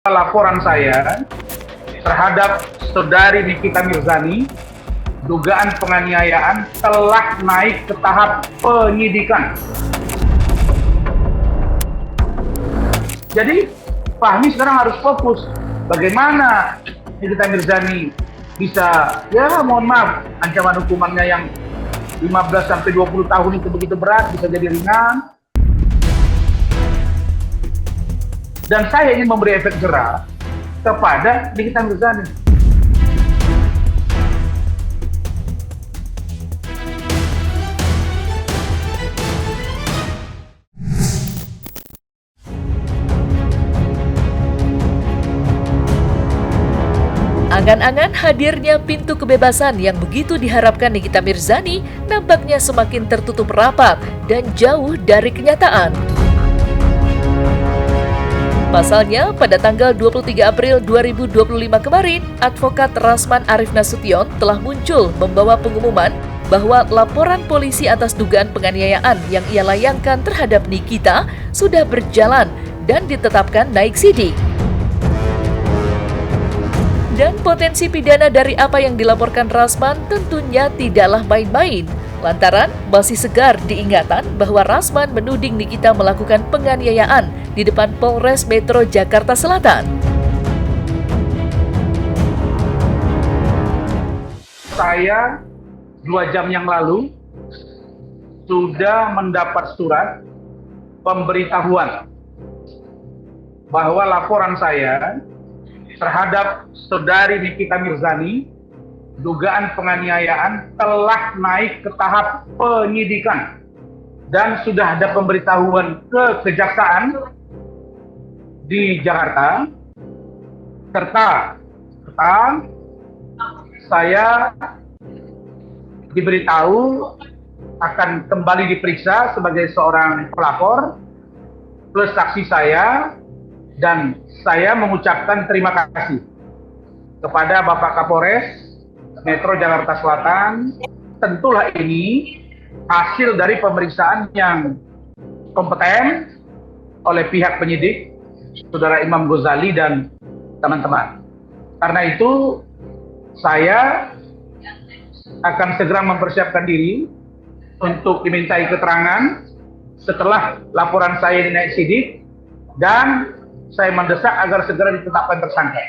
laporan saya terhadap saudari Nikita Mirzani, dugaan penganiayaan telah naik ke tahap penyidikan. Jadi Fahmi sekarang harus fokus bagaimana Nikita Mirzani bisa, ya mohon maaf, ancaman hukumannya yang 15-20 tahun itu begitu berat, bisa jadi ringan. Dan saya ingin memberi efek jerah kepada Nikita Mirzani. Angan-angan hadirnya pintu kebebasan yang begitu diharapkan Nikita Mirzani nampaknya semakin tertutup rapat dan jauh dari kenyataan. Pasalnya, pada tanggal 23 April 2025 kemarin, advokat Rasman Arif Nasution telah muncul membawa pengumuman bahwa laporan polisi atas dugaan penganiayaan yang ia layangkan terhadap Nikita sudah berjalan dan ditetapkan naik sidik. Dan potensi pidana dari apa yang dilaporkan Rasman tentunya tidaklah main-main, lantaran masih segar diingatan bahwa Rasman menuding Nikita melakukan penganiayaan di depan Polres Metro Jakarta Selatan. Saya 2 jam yang lalu sudah mendapat surat pemberitahuan bahwa laporan saya terhadap saudari Nikita Mirzani, dugaan penganiayaan telah naik ke tahap penyidikan dan sudah ada pemberitahuan ke kejaksaan di Jakarta, serta saya diberitahu akan kembali diperiksa sebagai seorang pelapor plus saksi saya. Dan saya mengucapkan terima kasih kepada Bapak Kapolres Metro Jakarta Selatan. Tentulah ini hasil dari pemeriksaan yang kompeten oleh pihak penyidik, Saudara Imam Ghazali dan teman-teman. Karena itu, saya akan segera mempersiapkan diri untuk dimintai keterangan setelah laporan saya dinaik sidik, dan saya mendesak agar segera ditetapkan tersangka.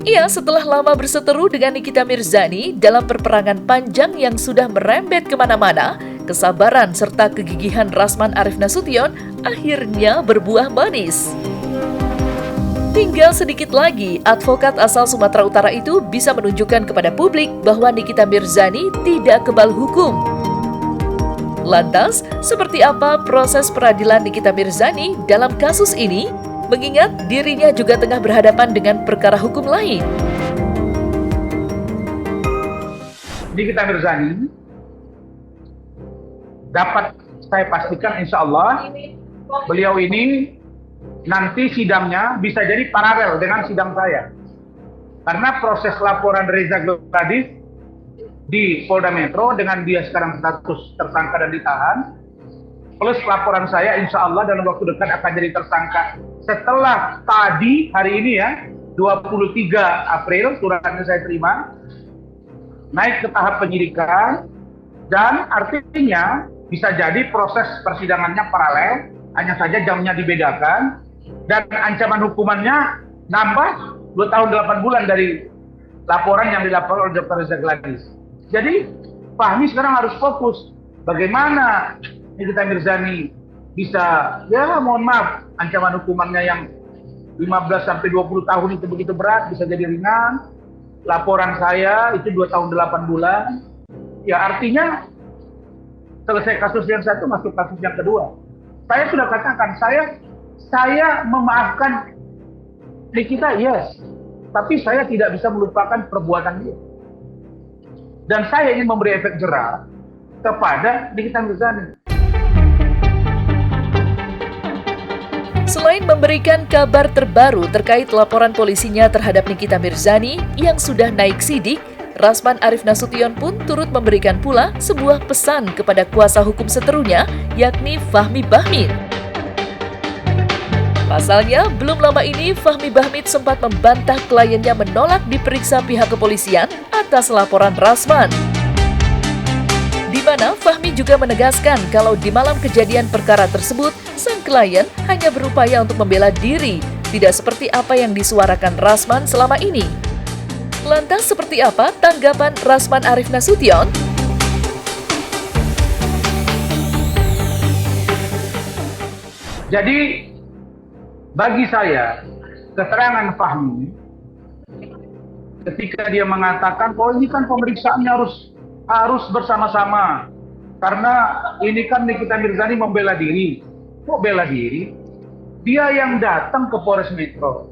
Ia setelah lama berseteru dengan Nikita Mirzani dalam perperangan panjang yang sudah merembet kemana-mana, kesabaran serta kegigihan Rasman Arif Nasution akhirnya berbuah manis. Tinggal sedikit lagi, advokat asal Sumatera Utara itu bisa menunjukkan kepada publik bahwa Nikita Mirzani tidak kebal hukum. Lantas, seperti apa proses peradilan Nikita Mirzani dalam kasus ini? Mengingat dirinya juga tengah berhadapan dengan perkara hukum lain. Nikita Mirzani dapat saya pastikan insya Allah beliau ini nanti sidangnya bisa jadi paralel dengan sidang saya. Karena proses laporan Reza Gladys di Polda Metro dengan dia sekarang status tersangka dan ditahan, plus laporan saya insya Allah dalam waktu dekat akan jadi tersangka setelah tadi hari ini ya 23 April suratnya saya terima, naik ke tahap penyidikan, dan artinya bisa jadi proses persidangannya paralel, hanya saja jamnya dibedakan, dan ancaman hukumannya nambah 2 tahun 8 bulan dari laporan yang dilaporkan oleh Dr. Reza Gladys. Jadi Fahmi sekarang harus fokus bagaimana Nikita Mirzani bisa, ya mohon maaf, ancaman hukumannya yang 15-20 tahun itu begitu berat, bisa jadi ringan. Laporan saya itu 2 tahun 8 bulan. Ya artinya selesai kasus yang satu masuk kasus yang kedua. Saya sudah katakan, saya memaafkan Nikita, yes. Tapi saya tidak bisa melupakan perbuatan dia. Dan saya ingin memberi efek jerah kepada Nikita Mirzani. Selain memberikan kabar terbaru terkait laporan polisinya terhadap Nikita Mirzani yang sudah naik sidik, Rasman Arif Nasution pun turut memberikan pula sebuah pesan kepada kuasa hukum seterunya, yakni Fahmi Bahmid. Pasalnya, belum lama ini Fahmi Bahmid sempat membantah kliennya menolak diperiksa pihak kepolisian atas laporan Rasman. Di mana Fahmi juga menegaskan kalau di malam kejadian perkara tersebut, sang klien hanya berupaya untuk membela diri, tidak seperti apa yang disuarakan Rasman selama ini. Lantas seperti apa tanggapan Rasman Arif Nasution? Jadi bagi saya, keterangan Fahmi ketika dia mengatakan, oh ini kan pemeriksaannya harus bersama-sama, karena ini kan Nikita Mirzani membela diri. Kok bela diri? Dia yang datang ke Polres Metro.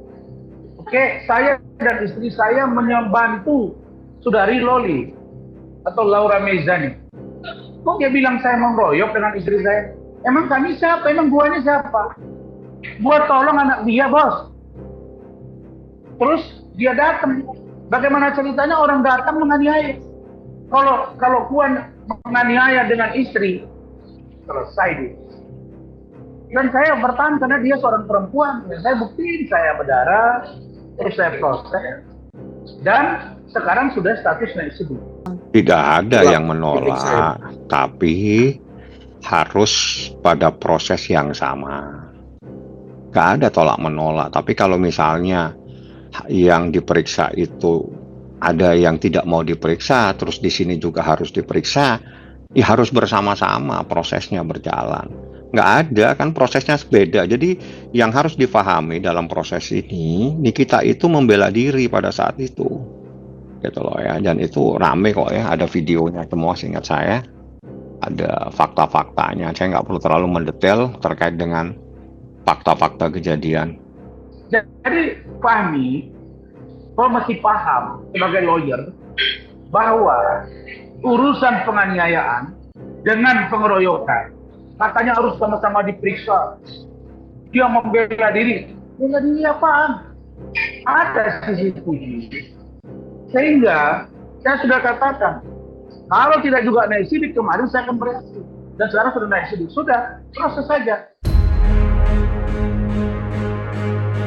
Oke, saya dan istri saya membantu Saudari Loli atau Laura Mezani. Kok dia bilang saya mengeroyok dengan istri saya? Emang kami siapa? Emang guanya siapa? Buat tolong anak dia, bos. Terus dia datang. Bagaimana ceritanya orang datang menganiaya? Kalau kuan menganiaya dengan istri, selesai dia. Dan saya bertahan karena dia seorang perempuan. Dan saya buktiin saya berdarah, terus saya proses. Dan sekarang sudah status naik sidik. Tidak ada yang menolak, tapi harus pada proses yang sama. Gak ada tolak menolak, tapi kalau misalnya yang diperiksa itu ada yang tidak mau diperiksa, terus di sini juga harus diperiksa, ya harus bersama-sama prosesnya berjalan. Nggak ada kan, prosesnya beda. Jadi yang harus difahami dalam proses ini, Nikita itu membela diri pada saat itu, gitu loh ya. Dan itu rame kok ya, ada videonya semua seingat saya, ada fakta-faktanya. Saya nggak perlu terlalu mendetail terkait dengan fakta-fakta kejadian. Jadi Fahmi, kalau masih paham sebagai lawyer bahwa urusan penganiayaan dengan pengeroyokan katanya harus sama-sama diperiksa. Dia membela diri. Bela diri apaan? Ada CCTV. Sehingga saya sudah katakan, kalau tidak juga naik sidik kemarin saya akan bereaksi. Dan sekarang sudah naik sidik. Sudah, proses saja.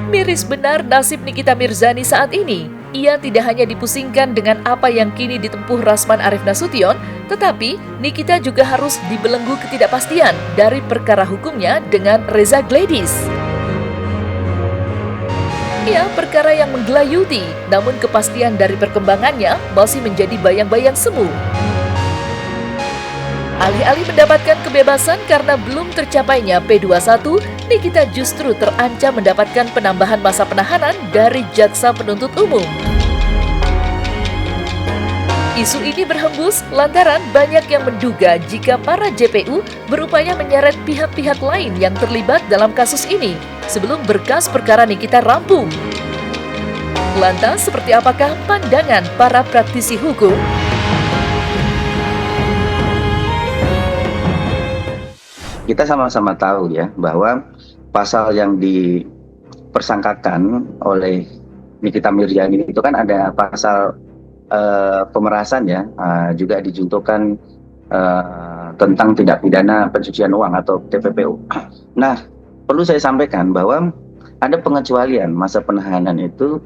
Miris benar nasib Nikita Mirzani saat ini. Ia tidak hanya dipusingkan dengan apa yang kini ditempuh Rasman Arif Nasution, tetapi Nikita juga harus dibelenggu ketidakpastian dari perkara hukumnya dengan Reza Gladys. Ya, perkara yang menggelayuti, namun kepastian dari perkembangannya masih menjadi bayang-bayang semu. Alih-alih mendapatkan kebebasan karena belum tercapainya P21, Nikita justru terancam mendapatkan penambahan masa penahanan dari jaksa penuntut umum. Isu ini berhembus lantaran banyak yang menduga jika para JPU berupaya menyeret pihak-pihak lain yang terlibat dalam kasus ini sebelum berkas perkara Nikita rampung. Lantas, seperti apakah pandangan para praktisi hukum? Kita sama-sama tahu ya bahwa pasal yang dipersangkakan oleh Nikita Mirzani itu kan ada pasal pemerasan ya, juga dijuntukan tentang tindak pidana pencucian uang atau TPPU. Nah, perlu saya sampaikan bahwa ada pengecualian masa penahanan itu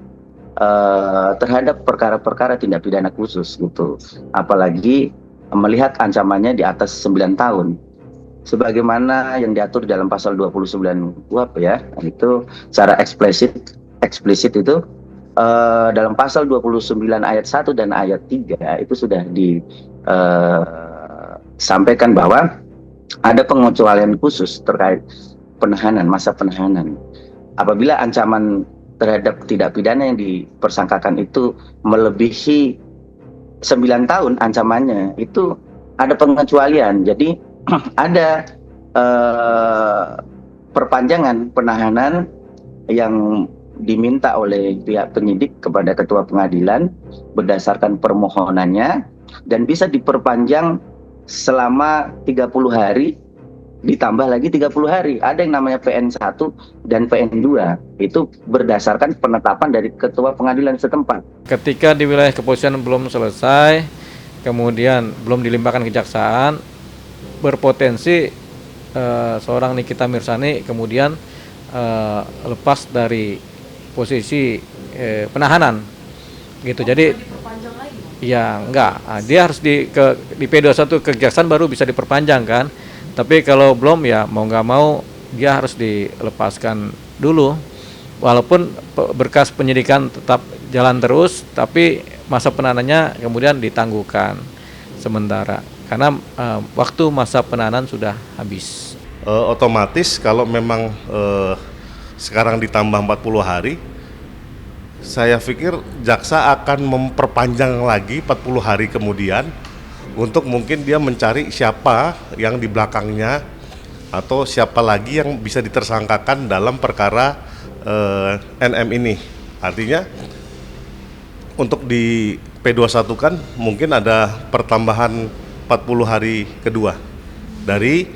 terhadap perkara-perkara tindak pidana khusus gitu. Apalagi melihat ancamannya di atas 9 tahun. Sebagaimana yang diatur dalam pasal 29 KUHP ya, itu secara eksplisit itu dalam pasal 29 ayat 1 dan ayat 3 itu sudah disampaikan bahwa ada pengecualian khusus terkait penahanan, masa penahanan. Apabila ancaman terhadap tindak pidana yang dipersangkakan itu melebihi 9 tahun ancamannya, itu ada pengecualian. Jadi ada perpanjangan penahanan yang diminta oleh pihak penyidik kepada ketua pengadilan berdasarkan permohonannya dan bisa diperpanjang selama 30 hari ditambah lagi 30 hari. Ada yang namanya PN1 dan PN2. Itu berdasarkan penetapan dari ketua pengadilan setempat. Ketika di wilayah kepolisian belum selesai, kemudian belum dilimpahkan kejaksaan, berpotensi seorang Nikita Mirzani kemudian lepas dari posisi penahanan gitu. Jadi ya enggak, dia harus di P21 ke kejaksaan baru bisa diperpanjang kan. Tapi kalau belum ya mau nggak mau dia harus dilepaskan dulu. Walaupun berkas penyidikan tetap jalan terus, tapi masa penahanannya kemudian ditangguhkan sementara karena waktu masa penahanan sudah habis. Otomatis kalau memang sekarang ditambah 40 hari, saya pikir jaksa akan memperpanjang lagi 40 hari kemudian untuk mungkin dia mencari siapa yang di belakangnya atau siapa lagi yang bisa ditersangkakan dalam perkara NM ini. Artinya untuk di P21 kan mungkin ada pertambahan 40 hari kedua dari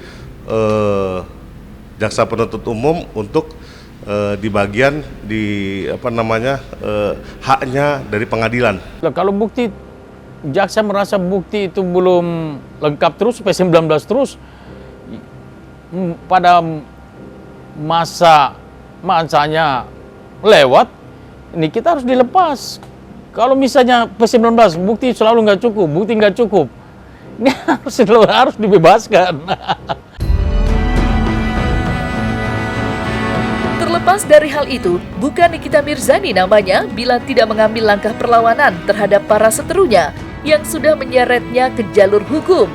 jaksa penuntut umum untuk di bagian haknya dari pengadilan. Kalau bukti jaksa merasa bukti itu belum lengkap terus P19 terus pada masanya lewat, ini kita harus dilepas. Kalau misalnya P19 bukti selalu nggak cukup, ini harus dibebaskan. Terlepas dari hal itu, bukan Nikita Mirzani namanya bila tidak mengambil langkah perlawanan terhadap para seterunya yang sudah menyeretnya ke jalur hukum.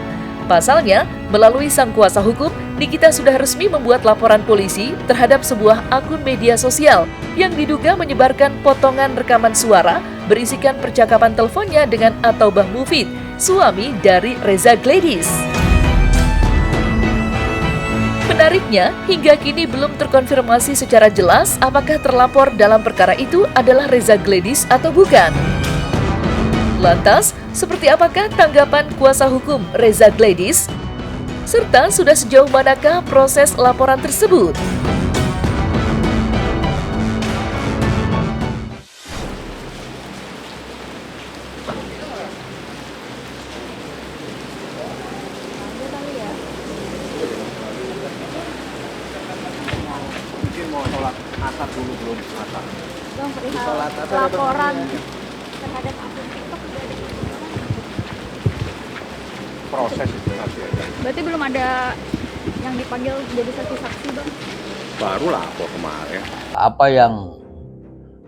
Pasalnya, melalui sang kuasa hukum, Nikita sudah resmi membuat laporan polisi terhadap sebuah akun media sosial yang diduga menyebarkan potongan rekaman suara berisikan percakapan teleponnya dengan Ataubah Mufid, suami dari Reza Gladys. Menariknya, hingga kini belum terkonfirmasi secara jelas apakah terlapor dalam perkara itu adalah Reza Gladys atau bukan. Lantas, seperti apakah tanggapan kuasa hukum Reza Gladys? Serta sudah sejauh manakah proses laporan tersebut? Bang, perihal laporan terhadap akun TikTok sudah ada Proses itu nanti aja. berarti belum ada yang dipanggil jadi saksi-saksi, Bang? Baru lapor kemarin. Apa yang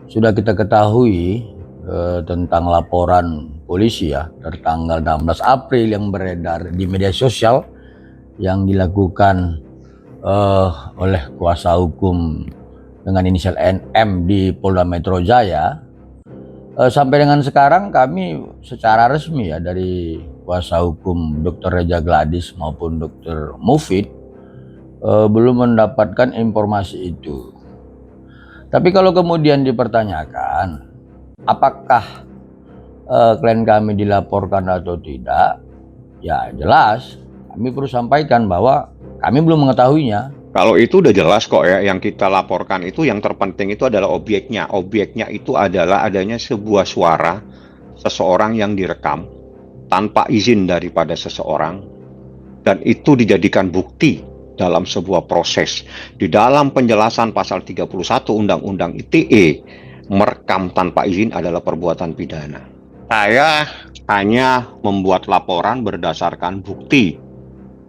sudah kita ketahui tentang laporan polisi ya tertanggal 16 April yang beredar di media sosial yang dilakukan oleh kuasa hukum dengan inisial NM di Polda Metro Jaya, sampai dengan sekarang kami secara resmi ya dari kuasa hukum Dr. Reza Gladys maupun Dr. Mufid belum mendapatkan informasi itu. Tapi kalau kemudian dipertanyakan apakah klien kami dilaporkan atau tidak, ya jelas kami perlu sampaikan bahwa kami belum mengetahuinya. Kalau itu udah jelas kok ya, yang kita laporkan itu yang terpenting itu adalah obyeknya. Obyeknya itu adalah adanya sebuah suara seseorang yang direkam tanpa izin daripada seseorang, dan itu dijadikan bukti dalam sebuah proses. Di dalam penjelasan pasal 31 Undang-Undang ITE, merekam tanpa izin adalah perbuatan pidana. Saya hanya membuat laporan berdasarkan bukti.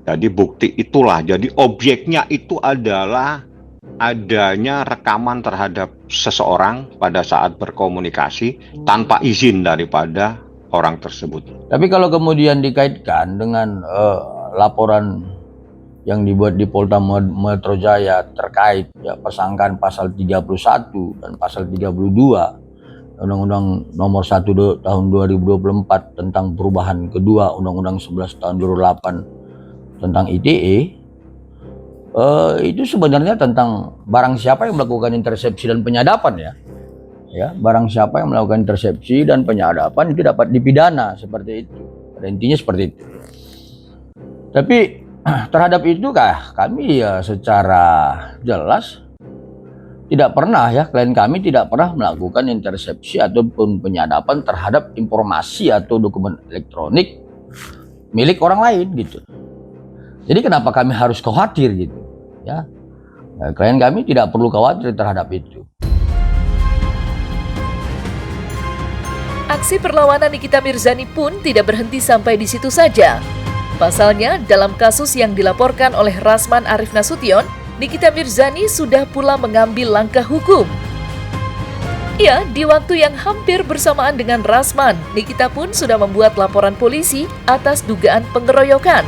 Jadi bukti itulah, jadi obyeknya itu adalah adanya rekaman terhadap seseorang pada saat berkomunikasi tanpa izin daripada orang tersebut. Tapi kalau kemudian dikaitkan dengan laporan yang dibuat di Polda Metro Jaya terkait ya, persangkaan pasal 31 dan pasal 32 Undang-Undang Nomor 1 Tahun 2024 tentang perubahan kedua Undang-Undang 11 Tahun 2008 tentang ITE, itu sebenarnya tentang barang siapa yang melakukan intersepsi dan penyadapan ya barang siapa yang melakukan intersepsi dan penyadapan itu dapat dipidana seperti itu. Pada intinya seperti itu. Tapi terhadap itu kami ya secara jelas tidak pernah ya, klien kami tidak pernah melakukan intersepsi ataupun penyadapan terhadap informasi atau dokumen elektronik milik orang lain gitu. Jadi kenapa kami harus khawatir gitu ya? Klien kami tidak perlu khawatir terhadap itu. Aksi perlawanan Nikita Mirzani pun tidak berhenti sampai di situ saja. Pasalnya, dalam kasus yang dilaporkan oleh Rasman Arif Nasution, Nikita Mirzani sudah pula mengambil langkah hukum. Ya, di waktu yang hampir bersamaan dengan Rasman, Nikita pun sudah membuat laporan polisi atas dugaan pengeroyokan.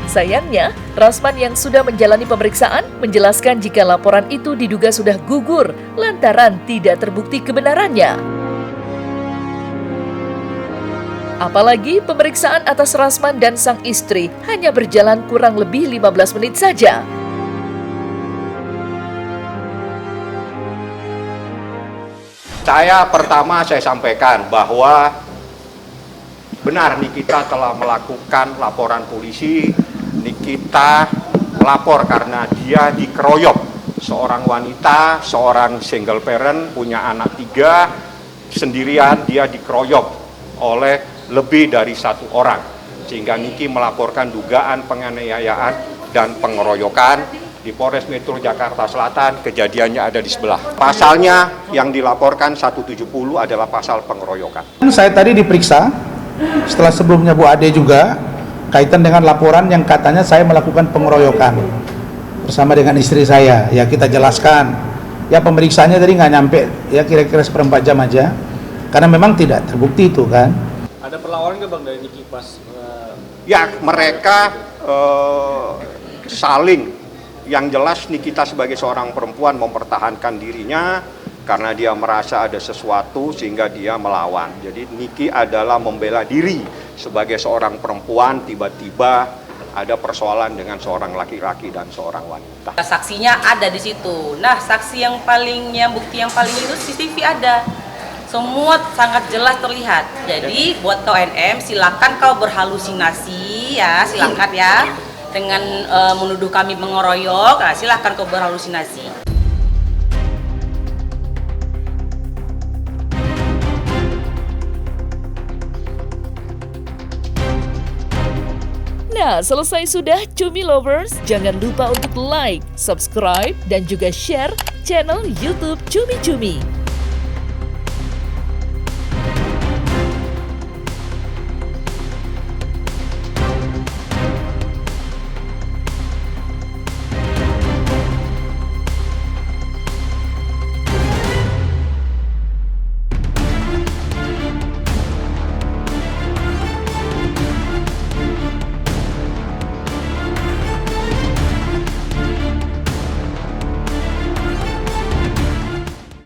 Sayangnya, Rasman yang sudah menjalani pemeriksaan menjelaskan jika laporan itu diduga sudah gugur lantaran tidak terbukti kebenarannya. Apalagi pemeriksaan atas Rasman dan sang istri hanya berjalan kurang lebih 15 menit saja. Saya sampaikan bahwa benar Nikita telah melakukan laporan polisi. Nikita melapor karena dia dikeroyok. Seorang wanita, seorang single parent, punya anak 3, sendirian dia dikeroyok oleh lebih dari 1 orang, sehingga Niki melaporkan dugaan penganiayaan dan pengeroyokan di Polres Metro Jakarta Selatan. Kejadiannya ada di sebelah. Pasalnya yang dilaporkan 170 adalah pasal pengeroyokan. Saya tadi diperiksa setelah sebelumnya Bu Ade juga kaitan dengan laporan yang katanya saya melakukan pengeroyokan bersama dengan istri saya. Ya kita jelaskan, ya pemeriksaannya tadi nggak nyampe, ya kira-kira 1/4 jam aja, karena memang tidak terbukti itu kan. Ada perlawanan nggak Bang dari Niki pas? Ya mereka saling, yang jelas Nikita sebagai seorang perempuan mempertahankan dirinya karena dia merasa ada sesuatu sehingga dia melawan. Jadi Niki adalah membela diri sebagai seorang perempuan, tiba-tiba ada persoalan dengan seorang laki-laki dan seorang wanita. Saksinya ada di situ. Nah, saksi bukti yang paling itu CCTV ada. Semua sangat jelas terlihat. Jadi buat kau NM silakan kau berhalusinasi ya, silakan ya. Dengan menuduh kami mengeroyok, nah, silakan kau berhalusinasi. Nah, selesai sudah Cumi Lovers. Jangan lupa untuk like, subscribe, dan juga share channel YouTube Cumi Cumi.